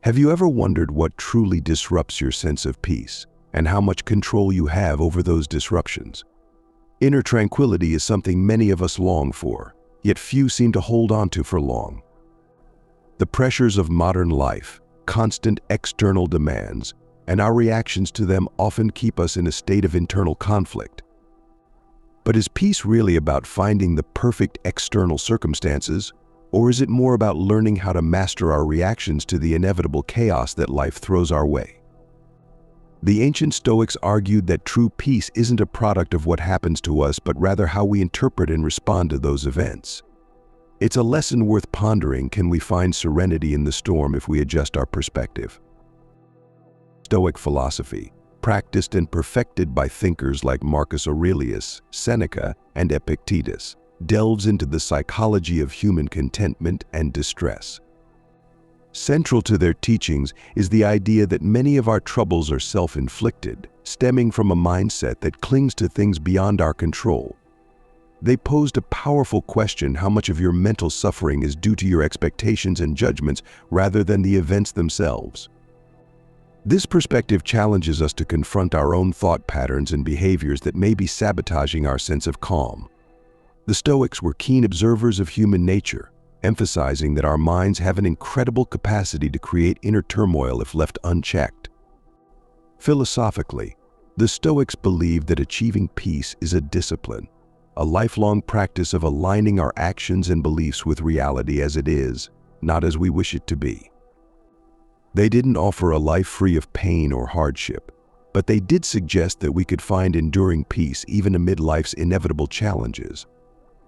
Have you ever wondered what truly disrupts your sense of peace and how much control you have over those disruptions? Inner tranquility is something many of us long for, yet few seem to hold on to for long. The pressures of modern life, constant external demands, and our reactions to them often keep us in a state of internal conflict. But is peace really about finding the perfect external circumstances, or is it more about learning how to master our reactions to the inevitable chaos that life throws our way? The ancient Stoics argued that true peace isn't a product of what happens to us, but rather how we interpret and respond to those events. It's a lesson worth pondering. Can we find serenity in the storm if we adjust our perspective? Stoic philosophy, practiced and perfected by thinkers like Marcus Aurelius, Seneca, and Epictetus, delves into the psychology of human contentment and distress. Central to their teachings is the idea that many of our troubles are self-inflicted, stemming from a mindset that clings to things beyond our control. They posed a powerful question: how much of your mental suffering is due to your expectations and judgments rather than the events themselves? This perspective challenges us to confront our own thought patterns and behaviors that may be sabotaging our sense of calm. The Stoics were keen observers of human nature, emphasizing that our minds have an incredible capacity to create inner turmoil if left unchecked. Philosophically, the Stoics believed that achieving peace is a discipline, a lifelong practice of aligning our actions and beliefs with reality as it is, not as we wish it to be. They didn't offer a life free of pain or hardship, but they did suggest that we could find enduring peace even amid life's inevitable challenges.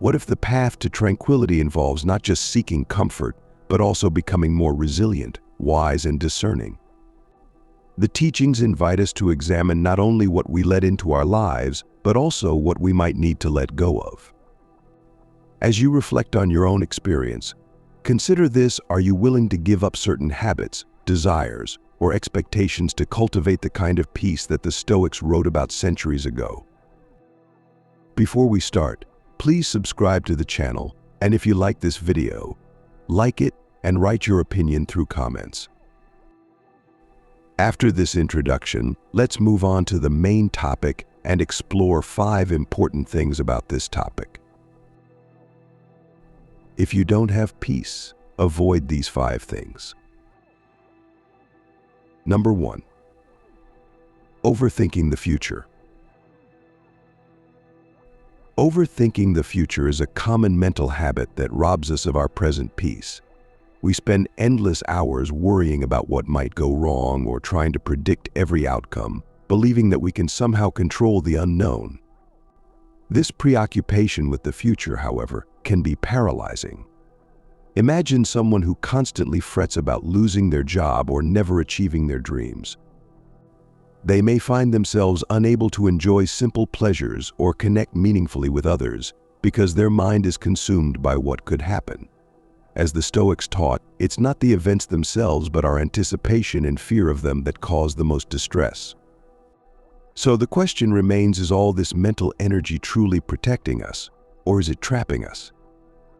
What if the path to tranquility involves not just seeking comfort, but also becoming more resilient, wise, and discerning? The teachings invite us to examine not only what we let into our lives, but also what we might need to let go of. As you reflect on your own experience, consider this: are you willing to give up certain habits, desires, or expectations to cultivate the kind of peace that the Stoics wrote about centuries ago? Before we start, please subscribe to the channel, and if you like this video, like it and write your opinion through comments. After this introduction, let's move on to the main topic and explore 5 important things about this topic. If you don't have peace, avoid these 5 things. Number 1. Overthinking the future. Overthinking the future is a common mental habit that robs us of our present peace. We spend endless hours worrying about what might go wrong or trying to predict every outcome, believing that we can somehow control the unknown. This preoccupation with the future, however, can be paralyzing. Imagine someone who constantly frets about losing their job or never achieving their dreams. They may find themselves unable to enjoy simple pleasures or connect meaningfully with others because their mind is consumed by what could happen. As the Stoics taught, it's not the events themselves but our anticipation and fear of them that cause the most distress. So the question remains: is all this mental energy truly protecting us, or is it trapping us?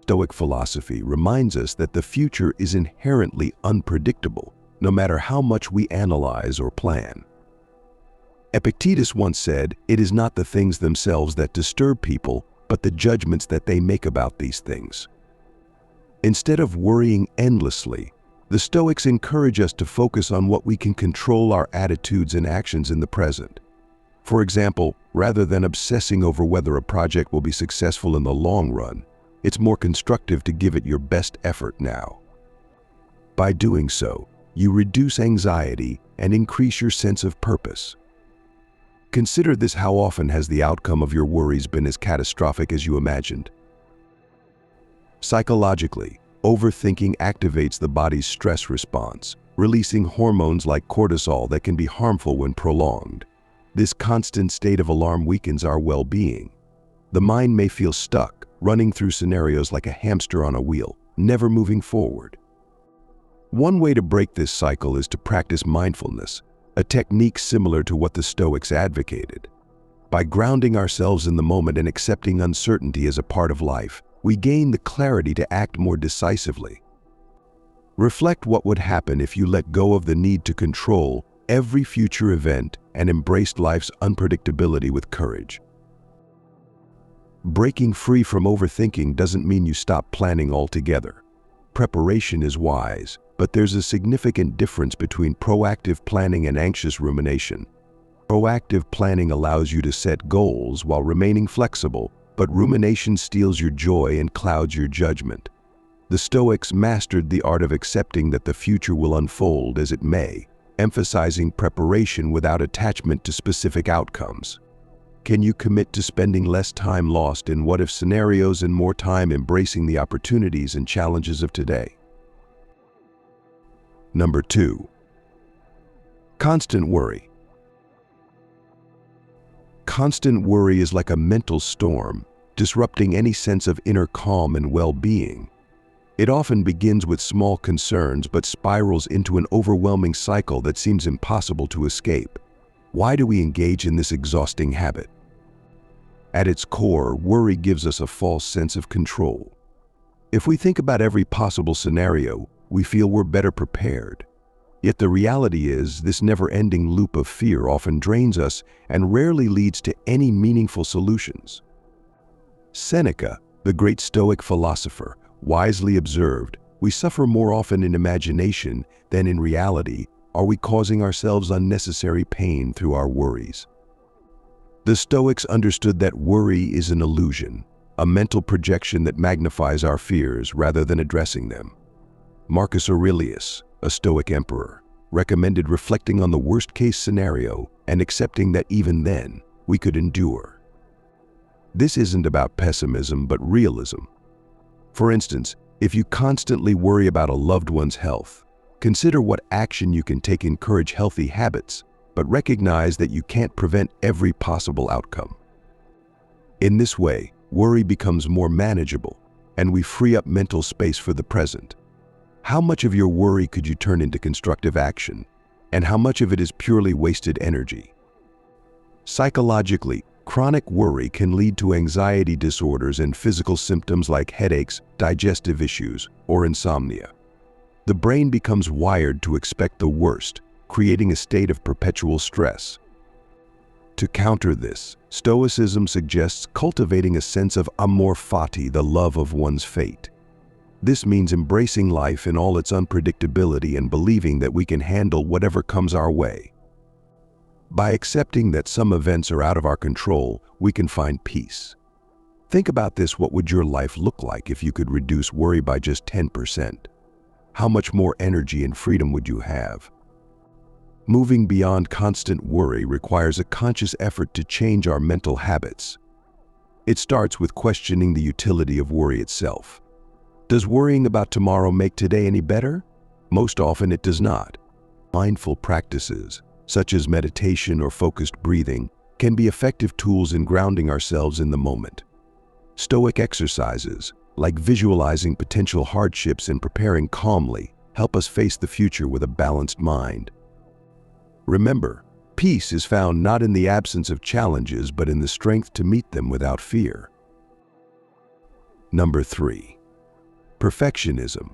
Stoic philosophy reminds us that the future is inherently unpredictable, no matter how much we analyze or plan. Epictetus once said, "It is not the things themselves that disturb people, but the judgments that they make about these things." Instead of worrying endlessly, the Stoics encourage us to focus on what we can control: our attitudes and actions in the present. For example, rather than obsessing over whether a project will be successful in the long run, it's more constructive to give it your best effort now. By doing so, you reduce anxiety and increase your sense of purpose. Consider this: how often has the outcome of your worries been as catastrophic as you imagined? Psychologically, overthinking activates the body's stress response, releasing hormones like cortisol that can be harmful when prolonged. This constant state of alarm weakens our well-being. The mind may feel stuck, running through scenarios like a hamster on a wheel, never moving forward. One way to break this cycle is to practice mindfulness, a technique similar to what the Stoics advocated. By grounding ourselves in the moment and accepting uncertainty as a part of life, we gain the clarity to act more decisively. Reflect what would happen if you let go of the need to control every future event and embraced life's unpredictability with courage. Breaking free from overthinking doesn't mean you stop planning altogether. Preparation is wise, but there's a significant difference between proactive planning and anxious rumination. Proactive planning allows you to set goals while remaining flexible, but rumination steals your joy and clouds your judgment. The Stoics mastered the art of accepting that the future will unfold as it may, emphasizing preparation without attachment to specific outcomes. Can you commit to spending less time lost in what-if scenarios and more time embracing the opportunities and challenges of today? Number 2. Constant worry. Constant worry is like a mental storm, disrupting any sense of inner calm and well-being. It often begins with small concerns but spirals into an overwhelming cycle that seems impossible to escape. Why do we engage in this exhausting habit? At its core, worry gives us a false sense of control. If we think about every possible scenario, we feel we're better prepared. Yet the reality is, this never-ending loop of fear often drains us and rarely leads to any meaningful solutions. Seneca, the great Stoic philosopher, wisely observed, "We suffer more often in imagination than in reality. Are we causing ourselves unnecessary pain through our worries?" The Stoics understood that worry is an illusion, a mental projection that magnifies our fears rather than addressing them. Marcus Aurelius, a Stoic emperor, recommended reflecting on the worst-case scenario and accepting that even then, we could endure. This isn't about pessimism but realism. For instance, if you constantly worry about a loved one's health, consider what action you can take to encourage healthy habits, but recognize that you can't prevent every possible outcome. In this way, worry becomes more manageable, and we free up mental space for the present. How much of your worry could you turn into constructive action, and how much of it is purely wasted energy? Psychologically, chronic worry can lead to anxiety disorders and physical symptoms like headaches, digestive issues, or insomnia. The brain becomes wired to expect the worst, creating a state of perpetual stress. To counter this, Stoicism suggests cultivating a sense of amor fati, the love of one's fate. This means embracing life in all its unpredictability and believing that we can handle whatever comes our way. By accepting that some events are out of our control, we can find peace. Think about this: what would your life look like if you could reduce worry by just 10%? How much more energy and freedom would you have? Moving beyond constant worry requires a conscious effort to change our mental habits. It starts with questioning the utility of worry itself. Does worrying about tomorrow make today any better? Most often it does not. Mindful practices, such as meditation or focused breathing, can be effective tools in grounding ourselves in the moment. Stoic exercises, like visualizing potential hardships and preparing calmly, help us face the future with a balanced mind. Remember, peace is found not in the absence of challenges but in the strength to meet them without fear. Number 3. Perfectionism.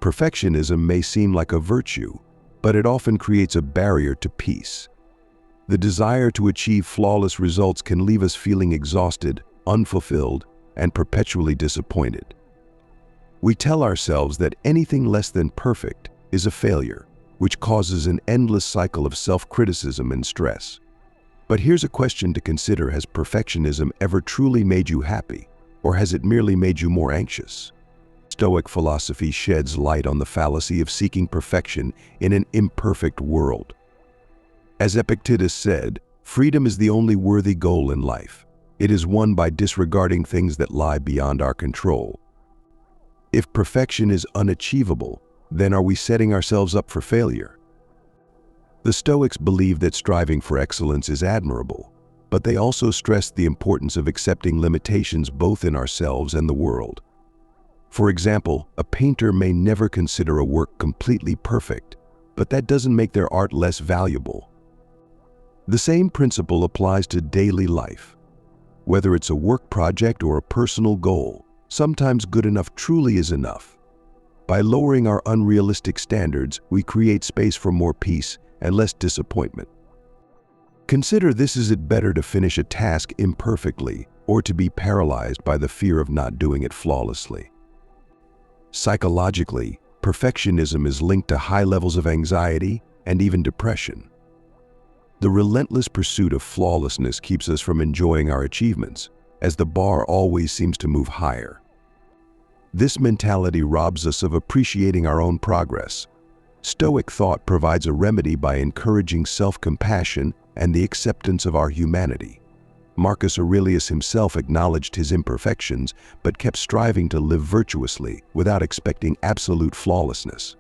Perfectionism may seem like a virtue, but it often creates a barrier to peace. The desire to achieve flawless results can leave us feeling exhausted, unfulfilled, and perpetually disappointed. We tell ourselves that anything less than perfect is a failure, which causes an endless cycle of self-criticism and stress. But here's a question to consider: has perfectionism ever truly made you happy, or has it merely made you more anxious? Stoic philosophy sheds light on the fallacy of seeking perfection in an imperfect world. As Epictetus said, freedom is the only worthy goal in life. It is won by disregarding things that lie beyond our control. If perfection is unachievable, then are we setting ourselves up for failure? The Stoics believe that striving for excellence is admirable, but they also stress the importance of accepting limitations both in ourselves and the world. For example, a painter may never consider a work completely perfect, but that doesn't make their art less valuable. The same principle applies to daily life. Whether it's a work project or a personal goal, sometimes good enough truly is enough. By lowering our unrealistic standards, we create space for more peace and less disappointment. Consider this: is it better to finish a task imperfectly or to be paralyzed by the fear of not doing it flawlessly? Psychologically, perfectionism is linked to high levels of anxiety and even depression. The relentless pursuit of flawlessness keeps us from enjoying our achievements, as the bar always seems to move higher. This mentality robs us of appreciating our own progress. Stoic thought provides a remedy by encouraging self-compassion and the acceptance of our humanity. Marcus Aurelius himself acknowledged his imperfections, but kept striving to live virtuously without expecting absolute flawlessness.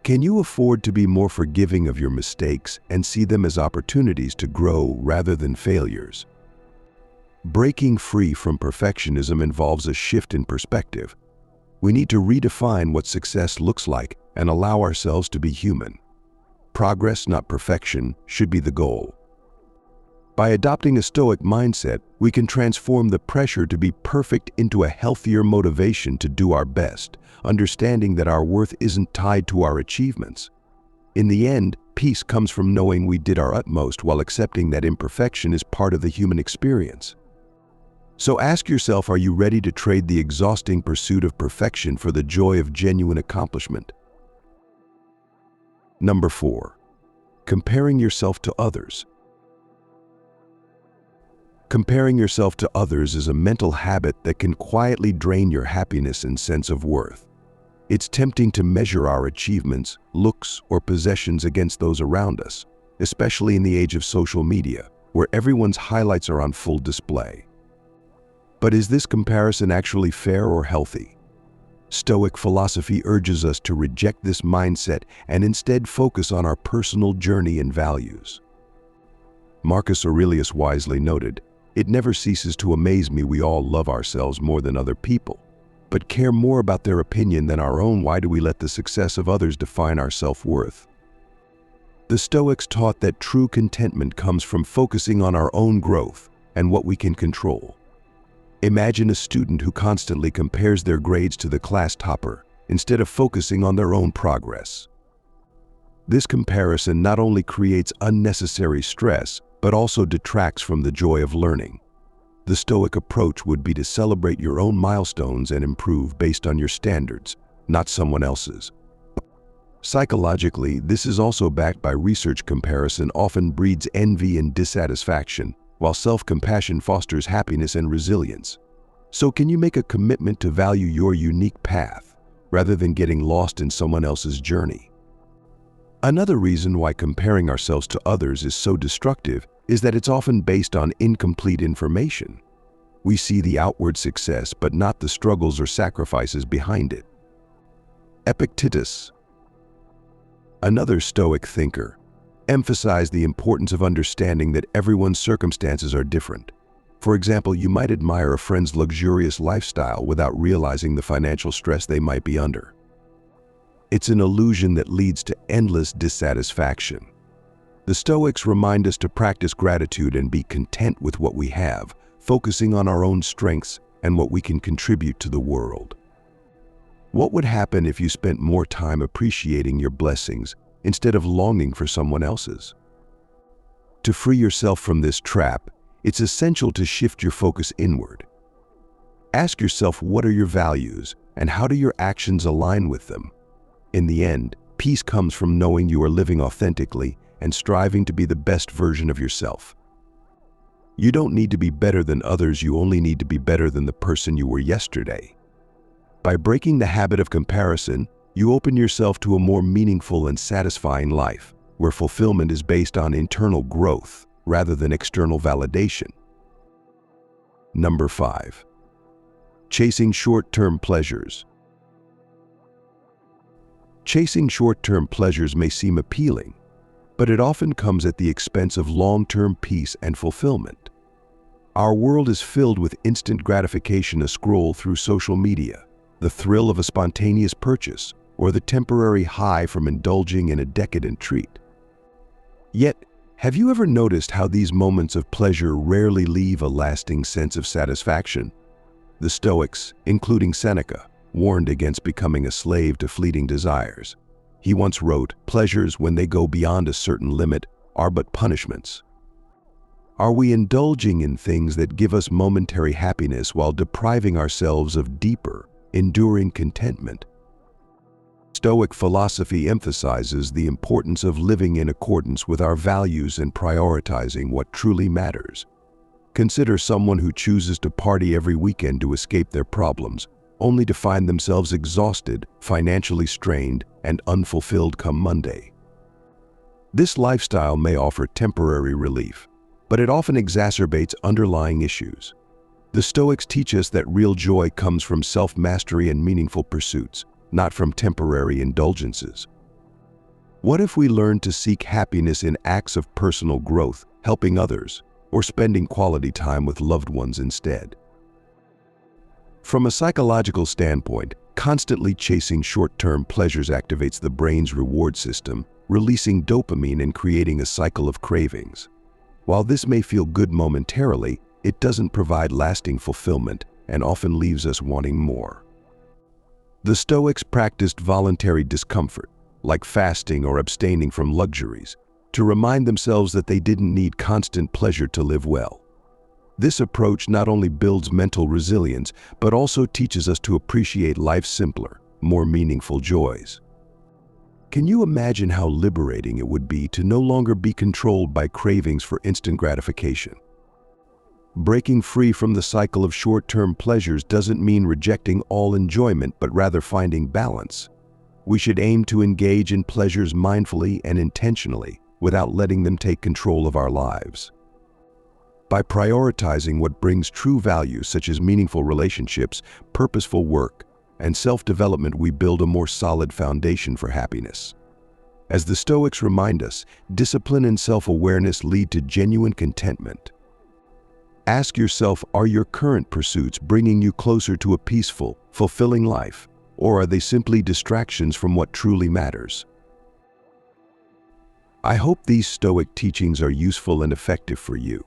Can you afford to be more forgiving of your mistakes and see them as opportunities to grow rather than failures? Breaking free from perfectionism involves a shift in perspective. We need to redefine what success looks like and allow ourselves to be human. Progress, not perfection, should be the goal. By adopting a Stoic mindset, we can transform the pressure to be perfect into a healthier motivation to do our best, understanding that our worth isn't tied to our achievements. In the end, peace comes from knowing we did our utmost while accepting that imperfection is part of the human experience. So ask yourself, are you ready to trade the exhausting pursuit of perfection for the joy of genuine accomplishment? Number 4. Comparing yourself to others. Comparing yourself to others is a mental habit that can quietly drain your happiness and sense of worth. It's tempting to measure our achievements, looks, or possessions against those around us, especially in the age of social media, where everyone's highlights are on full display. But is this comparison actually fair or healthy? Stoic philosophy urges us to reject this mindset and instead focus on our personal journey and values. Marcus Aurelius wisely noted, "It never ceases to amaze me we all love ourselves more than other people, but care more about their opinion than our own. Why do we let the success of others define our self-worth?" The Stoics taught that true contentment comes from focusing on our own growth and what we can control. Imagine a student who constantly compares their grades to the class topper instead of focusing on their own progress. This comparison not only creates unnecessary stress, but also detracts from the joy of learning. The Stoic approach would be to celebrate your own milestones and improve based on your standards, not someone else's. Psychologically, this is also backed by research. Comparison often breeds envy and dissatisfaction, while self-compassion fosters happiness and resilience. So can you make a commitment to value your unique path, rather than getting lost in someone else's journey? Another reason why comparing ourselves to others is so destructive is that it's often based on incomplete information. We see the outward success, but not the struggles or sacrifices behind it. Epictetus, another Stoic thinker, emphasized the importance of understanding that everyone's circumstances are different. For example, you might admire a friend's luxurious lifestyle without realizing the financial stress they might be under. It's an illusion that leads to endless dissatisfaction. The Stoics remind us to practice gratitude and be content with what we have, focusing on our own strengths and what we can contribute to the world. What would happen if you spent more time appreciating your blessings instead of longing for someone else's? To free yourself from this trap, it's essential to shift your focus inward. Ask yourself, what are your values and how do your actions align with them? In the end, peace comes from knowing you are living authentically and striving to be the best version of yourself. You don't need to be better than others, you only need to be better than the person you were yesterday. By breaking the habit of comparison, you open yourself to a more meaningful and satisfying life, where fulfillment is based on internal growth rather than external validation. Number 5. Chasing short-term pleasures. Chasing short-term pleasures may seem appealing, but it often comes at the expense of long-term peace and fulfillment. Our world is filled with instant gratification: a scroll through social media, the thrill of a spontaneous purchase, or the temporary high from indulging in a decadent treat. Yet, have you ever noticed how these moments of pleasure rarely leave a lasting sense of satisfaction? The Stoics, including Seneca, warned against becoming a slave to fleeting desires. He once wrote, "Pleasures, when they go beyond a certain limit, are but punishments." Are we indulging in things that give us momentary happiness while depriving ourselves of deeper, enduring contentment? Stoic philosophy emphasizes the importance of living in accordance with our values and prioritizing what truly matters. Consider someone who chooses to party every weekend to escape their problems, only to find themselves exhausted, financially strained, and unfulfilled come Monday. This lifestyle may offer temporary relief, but it often exacerbates underlying issues. The Stoics teach us that real joy comes from self-mastery and meaningful pursuits, not from temporary indulgences. What if we learned to seek happiness in acts of personal growth, helping others, or spending quality time with loved ones instead? From a psychological standpoint, constantly chasing short-term pleasures activates the brain's reward system, releasing dopamine and creating a cycle of cravings. While this may feel good momentarily, it doesn't provide lasting fulfillment and often leaves us wanting more. The Stoics practiced voluntary discomfort, like fasting or abstaining from luxuries, to remind themselves that they didn't need constant pleasure to live well. This approach not only builds mental resilience, but also teaches us to appreciate life's simpler, more meaningful joys. Can you imagine how liberating it would be to no longer be controlled by cravings for instant gratification? Breaking free from the cycle of short-term pleasures doesn't mean rejecting all enjoyment, but rather finding balance. We should aim to engage in pleasures mindfully and intentionally, without letting them take control of our lives. By prioritizing what brings true value, such as meaningful relationships, purposeful work, and self-development, we build a more solid foundation for happiness. As the Stoics remind us, discipline and self-awareness lead to genuine contentment. Ask yourself, are your current pursuits bringing you closer to a peaceful, fulfilling life, or are they simply distractions from what truly matters? I hope these Stoic teachings are useful and effective for you.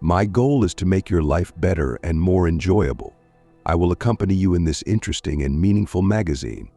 My goal is to make your life better and more enjoyable. I will accompany you in this interesting and meaningful magazine.